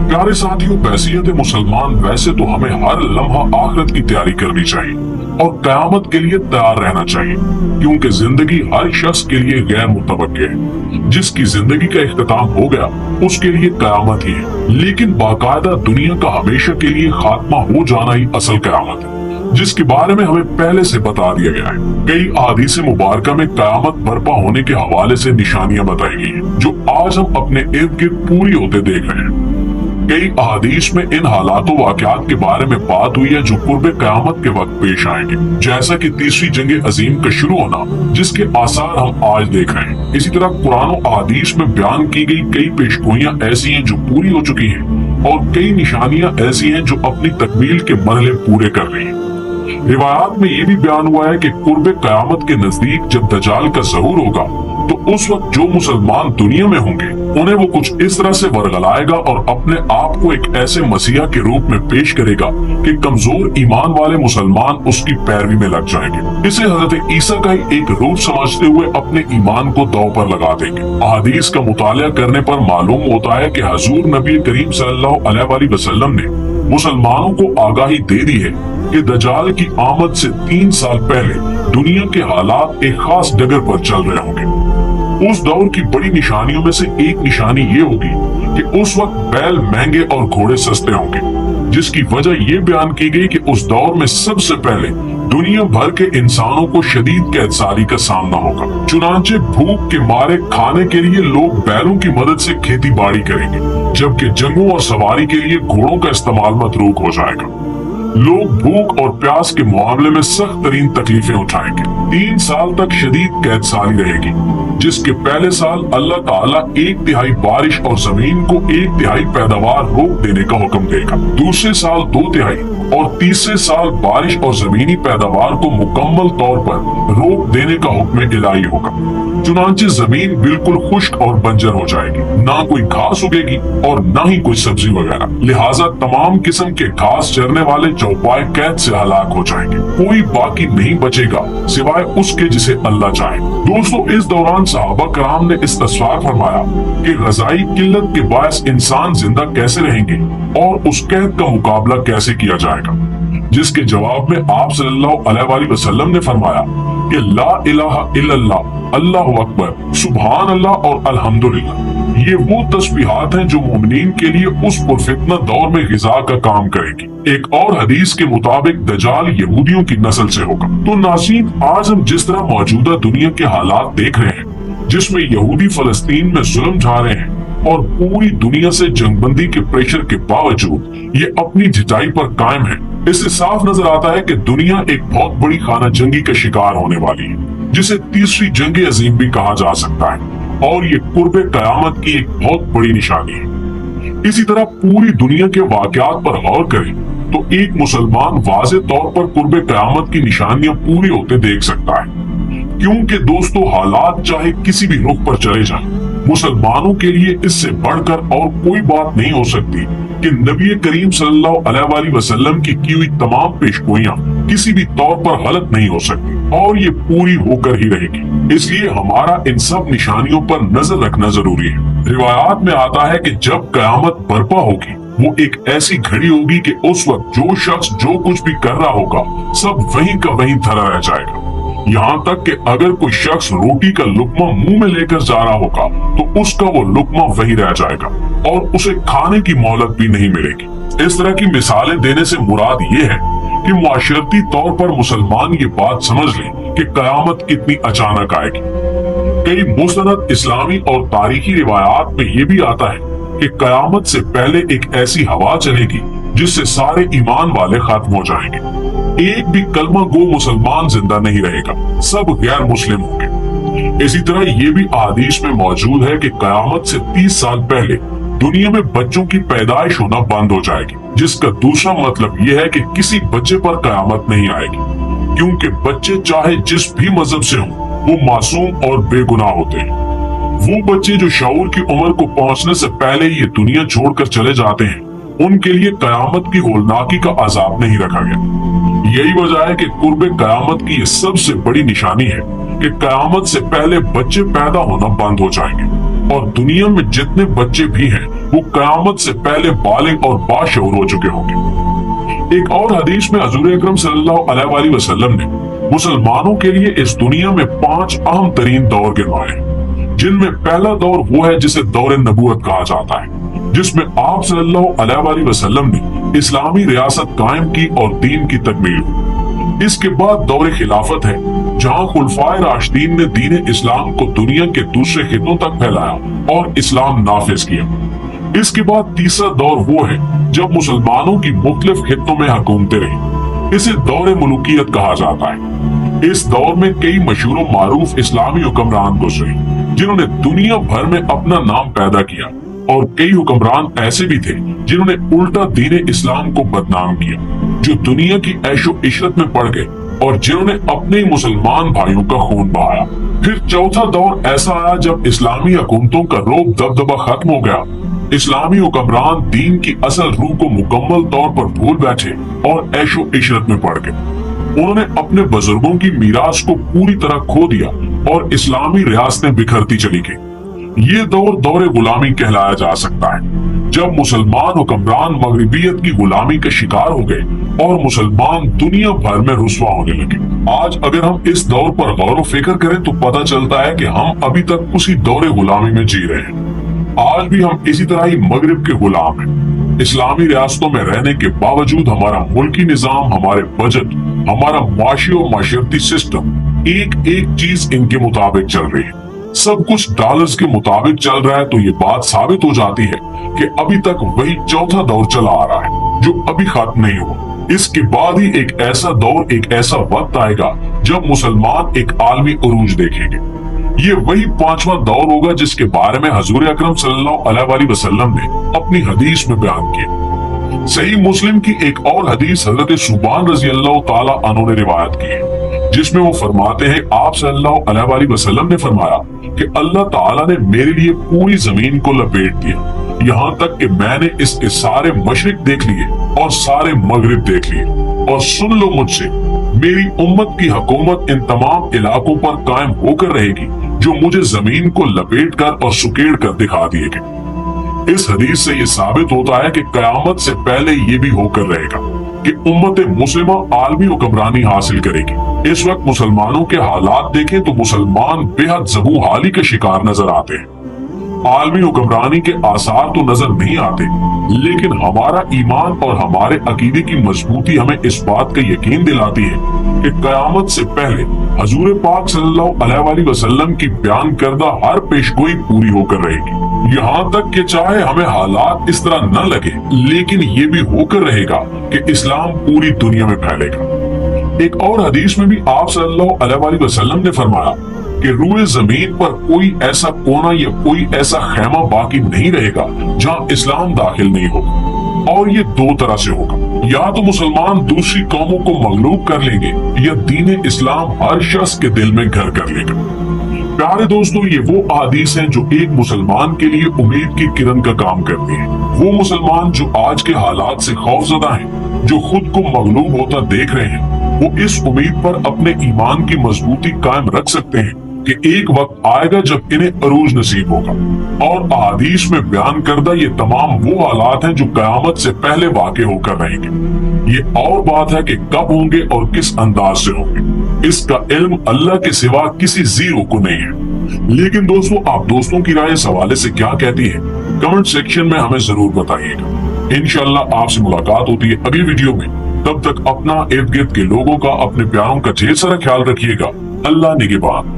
प्यारे साथियों, बैसियत मुसलमान वैसे तो हमें हर लम्हा आखिरत की तैयारी करनी चाहिए और कयामत के लिए तैयार रहना चाहिए, क्योंकि जिंदगी हर शख्स के लिए गैर मुतवक्के है। जिसकी जिंदगी का इख्तिताम हो गया उसके लिए कयामत ही है, लेकिन बाकायदा दुनिया का हमेशा के लिए खात्मा हो जाना ही असल कयामत है, जिसके बारे में हमें पहले से बता दिया गया है। कई अहादीस मुबारक में कयामत बर्पा होने के हवाले से निशानियां बताई गई हैं, जो आज हम अपने इर्द गिर्द पूरी होते देख रहे हैं। कई अहादीस में इन हालातों वाक़यात के बारे में बात हुई है जो कुर्बे कयामत के वक्त पेश आएंगे, जैसा कि तीसरी जंग अजीम का शुरू होना, जिसके आसार हम आज देख रहे हैं। इसी तरह कुरान और अहादीस में बयान की गई कई पेशगोइयां ऐसी हैं जो पूरी हो चुकी हैं और कई निशानियां ऐसी हैं जो अपनी तकमील के मरहले पूरे कर रही हैं। रिवायात में ये भी बयान हुआ है कि कुर्बे कयामत के नजदीक जब दज्जाल का ज़हूर होगा तो उस वक्त जो मुसलमान दुनिया में होंगे उन्हें वो कुछ इस तरह से वरगलाएगा और अपने आप को एक ऐसे मसीहा के रूप में पेश करेगा कि कमजोर ईमान वाले मुसलमान उसकी पैरवी में लग जाएंगे। इसे हजरत ईसा का ही एक रूप समझते हुए अपने ईमान को दांव पर लगा देंगे। अहादीस का मुताला करने पर मालूम होता है कि हजूर नबी करीम सल्लल्लाहु अलैहि वसल्लम ने मुसलमानों को आगाही दे दी है कि दज्जाल की आमद से 3 साल पहले दुनिया के हालात एक खास डगर पर चल रहे होंगे। उस दौर की बड़ी निशानियों में से एक निशानी ये होगी कि उस वक्त बैल महंगे और घोड़े सस्ते होंगे, जिसकी वजह ये बयान की गई कि उस दौर में सबसे पहले दुनिया भर के इंसानों को शदीद कैदसारी का सामना होगा। चुनांचे भूख के मारे खाने के लिए लोग बैलों की मदद से खेती बाड़ी करेंगे, जबकि जंगों और सवारी के लिए घोड़ों का इस्तेमाल मतरूक हो जाएगा। लोग भूख और प्यास के मामले में सख्त तरीन तकलीफें उठाएंगे। 3 साल तक शदीद कैदसारी रहेगी, जिसके पहले साल अल्लाह ताला 1/3 बारिश और जमीन को 1/3 पैदावार रोक देने का हुक्म देगा। दूसरे साल 2/3 और तीसरे साल बारिश और जमीनी पैदावार को मुकम्मल तौर पर रोक देने का हुक्म इलाही होगा। चुनांचे जमीन बिल्कुल खुश्क और बंजर हो जाएगी, ना कोई घास उगेगी और ना ही कोई सब्जी वगैरह। लिहाजा तमाम किस्म के घास चरने वाले चौपाए कैद से हलाक हो जाएंगे। कोई बाकी नहीं बचेगा सिवाय उसके जिसे अल्लाह चाहे। दोस्तों, इस दौरान सहाबा कराम ने इस्तस्वार फरमाया कि ग़ज़ाई किल्लत के बायस इंसान जिंदा कैसे रहेंगे और उस कैद का मुकाबला कैसे किया जाएगा, जिसके जवाब में आप सल्लल्लाहु अलैहि वसल्लम ने फरमाया कि ला इलाहा इल्लल्लाह, अल्लाहु अकबर, सुभान अल्लाह और अल्हम्दुलिल्लाह, ये वो तस्बीहात हैं जो मोमिनीन के लिए उस पुरफितना दौर में ग़िज़ा का काम करेगी। एक और हदीस के मुताबिक दज्जाल यहूदियों की नस्ल से होगा। तो नाज़रीन, आज हम जिस तरह मौजूदा दुनिया के हालात देख रहे हैं, जिसमें यहूदी फलस्तीन में जुल्म ढा रहे हैं और पूरी दुनिया से जंगबंदी के प्रेशर के बावजूद ये अपनी जिताई पर कायम है, इससे साफ नजर आता है कि दुनिया एक बहुत बड़ी खाना जंगी का शिकार होने वाली है, जिसे तीसरी जंग अजीम भी कहा जा सकता है, और ये कुर्बे कयामत की एक बहुत बड़ी निशानी है। इसी तरह पूरी दुनिया के वाकयात पर गौर करें तो एक मुसलमान वाज़े तौर पर कुर्बे कयामत की निशानियां पूरी होते देख सकता है, क्योंकि दोस्तों हालात चाहे किसी भी रुख पर चले जाएं, मुसलमानों के लिए इससे बढ़कर और कोई बात नहीं हो सकती कि नबी करीम सल्लल्लाहु अलैहि वसल्लम की हुई तमाम पेशगोइयां किसी भी तौर पर गलत नहीं हो सकती और ये पूरी होकर ही रहेगी। इसलिए हमारा इन सब निशानियों पर नजर रखना जरूरी है। रिवायात में आता है कि जब कयामत बर्पा होगी वो एक ऐसी घड़ी होगी कि उस वक्त जो शख्स जो कुछ भी कर रहा होगा सब वहीं का वहीं धरा रह जाएगा। यहाँ तक कि अगर कोई शख्स रोटी का लुकमा मुंह में लेकर जा रहा होगा तो उसका वो लुकमा वहीं रह जाएगा और उसे खाने की मोहलत भी नहीं मिलेगी। इस तरह की मिसालें देने से मुराद ये है कि मुआशरती तौर पर मुसलमान ये बात समझ लें कि कयामत कितनी अचानक आएगी। कई मुस्तनद इस्लामी और तारीखी रिवायात में ये भी आता है कि कयामत से पहले एक ऐसी हवा चलेगी जिससे सारे ईमान वाले खत्म हो जाएंगे। एक भी कलमा गो मुसलमान जिंदा नहीं रहेगा, सब गैर मुस्लिम होंगे। इसी तरह ये भी अहादीस में मौजूद है कि कयामत से 30 साल पहले दुनिया में बच्चों की पैदाइश होना बंद हो जाएगी, जिसका दूसरा मतलब ये है कि किसी बच्चे पर कयामत नहीं आएगी, क्योंकि बच्चे चाहे जिस भी मजहब से हों वो मासूम और बेगुनाह होते हैं। वो बच्चे जो शऊर की उम्र को पहुंचने से पहले ये दुनिया छोड़कर चले जाते हैं, उनके लिए कयामत की होलनाकी का अजाब नहीं रखा गया। यही वजह है कि कुर्बे कयामत की ये सबसे बड़ी निशानी है कि कयामत से पहले बच्चे पैदा होना बंद हो जाएंगे और दुनिया में जितने बच्चे भी हैं वो क़यामत से पहले बालिग और बाशऊर हो चुके होंगे। एक और हदीस में हुज़ूर अकरम सल्लल्लाहु अलैहि वसल्लम ने मुसलमानों के लिए इस दुनिया में 5 अहम तरीन दौर गिनवाए, जिनमें पहला दौर वो है जिसे दौर नबूवत कहा जाता है, जिसमें आप सल्लल्लाहु अलैहि वसल्लम ने इस्लामी रियासत कायम की और दीन की तकमील हुई। इसके बाद दौर खिलाफत है, जहां खुलफाए राशिदीन ने दीन इस्लाम को दुनिया के दूसरे खितों तक फैलाया और इस्लाम नाफिज किया। इसके बाद तीसरा दौर वो है जब मुसलमानों की मुख्तलिफ खितों में हुकूमतें रही। इसे दौर मुल्कियत कहा जाता है। इस दौर में कई मशहूर और मारूफ इस्लामी हुक्मरान गुजरे, जिन्होंने दुनिया भर में अपना नाम पैदा किया, और कई हुक्मरान ऐसे भी थे जिन्होंने उल्टा दीन इस्लाम को बदनाम किया, जो दुनिया की ऐशो इशरत में पड़ गए और जिन्होंने अपने ही मुसलमान भाइयों का खून बहाया। फिर चौथा दौर ऐसा आया जब इस्लामी हुकूमतों का रोब दबदबा खत्म हो गया। इस्लामी हुक्मरान दीन की असल रूह को मुकम्मल तौर पर भूल बैठे और ऐशो इशरत में पड़ गए। उन्होंने अपने बुजुर्गों की मीरास को पूरी तरह खो दिया और इस्लामी रियासतें बिखरती चली गई। ये दौर दौरे गुलामी कहलाया जा सकता है, जब मुसलमान हुक्मरान मगरिबियत की गुलामी के शिकार हो गए और मुसलमान दुनिया भर में रुस्वा होने लगे। आज अगर हम इस दौर पर गौर व फिक्र करें तो पता चलता है कि हम अभी तक उसी दौरे गुलामी में जी रहे हैं। आज भी हम इसी तरह ही मगरिब के गुलाम हैं। इस्लामी रियासतों में रहने के बावजूद हमारा मुल्की निजाम, हमारे बजट, हमारा माशी और माशरती सिस्टम, एक एक चीज इनके मुताबिक चल रही है। सब कुछ डॉलर्स के मुताबिक चल रहा है, तो ये बात साबित हो जाती है कि अभी तक वही चौथा दौर चला आ रहा है जो अभी खत्म नहीं हुआ। इसके बाद ही एक ऐसा दौर, एक ऐसा वक्त आएगा जब मुसलमान एक आलमी उरूज देखेंगे। ये वही 5वां दौर होगा जिसके बारे में हुज़ूर अकरम सल्लल्लाहु अलैहि वसल्लम ने अपनी हदीस में बयान किया। सही मुस्लिम की एक और हदीस हजरत सुबान रज़ी अल्लाह ताला अन्हु ने रिवायत की है, जिसमें वो फरमाते हैं, आप सल्लल्लाहु अलैहि वसल्लम ने फरमाया कि अल्लाह ताला ने मेरे लिए पूरी जमीन को लपेट दिया, यहाँ तक कि मैंने इसके सारे मशरिक देख लिए और सारे मगरिब देख लिए। और सुन लो मुझसे, मेरी उम्मत की हुकूमत इन तमाम इलाकों पर कायम होकर रहेगी जो मुझे जमीन को लपेट कर और सुकेड़ कर दिखा दिए गए। इस हदीस से ये साबित होता है कि कयामत से पहले ये भी होकर रहेगा कि उम्मत मुस्लिमा आलमी हुक्मरानी हासिल करेगी। इस वक्त मुसलमानों के हालात देखें तो मुसलमान बेहद ज़बू हाली के शिकार नजर आते हैं। आलमी हुक्मरानी के आसार तो नजर नहीं आते, लेकिन हमारा ईमान और हमारे अकीदे की मजबूती हमें इस बात का यकीन दिलाती है कि कयामत से पहले हुज़ूर पाक सल्लल्लाहु अलैहि वसल्लम की बयान करदा हर पेशगोई पूरी होकर रहेगी। यहाँ तक कि चाहे हमें हालात इस तरह न लगे, लेकिन ये भी होकर रहेगा कि इस्लाम पूरी दुनिया में फैलेगा। एक और हदीस में भी आप सल्लल्लाहु अलैहि वसल्लम ने फरमाया कि रूए जमीन पर कोई ऐसा कोना या कोई ऐसा खैमा बाकी नहीं रहेगा जहाँ इस्लाम दाखिल नहीं होगा। और ये दो तरह से होगा, या तो मुसलमान दूसरी कौमों को मगलूब कर लेंगे या दीन इस्लाम हर शख्स के दिल में घर कर लेगा। प्यारे दोस्तों, ये वो अहादीस हैं जो एक मुसलमान के लिए उम्मीद की किरण का काम करती हैं। वो मुसलमान जो आज के हालात से खौफजदा हैं, जो खुद को मगलूब होता देख रहे हैं, वो इस उम्मीद पर अपने ईमान की मजबूती कायम रख सकते हैं कि एक वक्त आएगा जब इन्हें अरूज नसीब होगा। और अहादीस में बयान करदा ये तमाम वो हालात हैं जो कयामत से पहले वाक़े होकर रहेंगे। ये और बात है कि कब होंगे और किस अंदाज से होंगे, इसका इल्म अल्लाह के सिवा किसी जीरो को नहीं है। लेकिन दोस्तों, आप दोस्तों की राय इस हवाले से क्या कहती है, कमेंट सेक्शन में हमें जरूर बताइएगा। इंशाअल्लाह आपसे मुलाकात होती है अगली वीडियो में। तब तक अपना इर्द गिर्द के लोगों का, अपने प्यारों का ढेर सारा ख्याल रखिएगा। अल्लाह निगहबान।